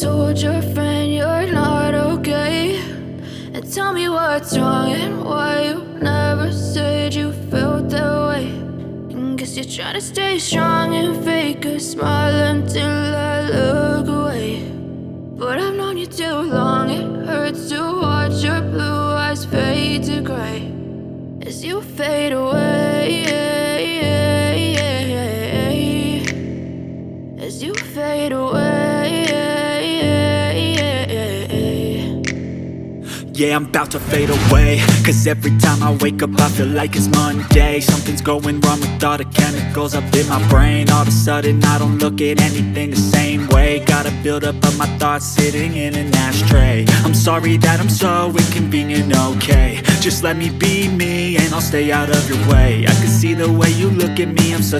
told your friend you're not okay? And tell me what's wrong and why you never said you felt that way. And guess you're trying to stay strong and fake a smile until I look away. But I've known you too long, it hurts to watch your blue eyes fade to gray as you fade away, as you fade away. Yeah, I'm about to fade away, cause every time I wake up I feel like it's Monday. Something's going wrong with all the chemicals up in my brain. All of a sudden I don't look at anything the same way. Gotta build up of my thoughts sitting in an ashtray. I'm sorry that I'm so inconvenient, okay? Just let me be me and I'll stay out of your way. I can see the way you look at me, I'm such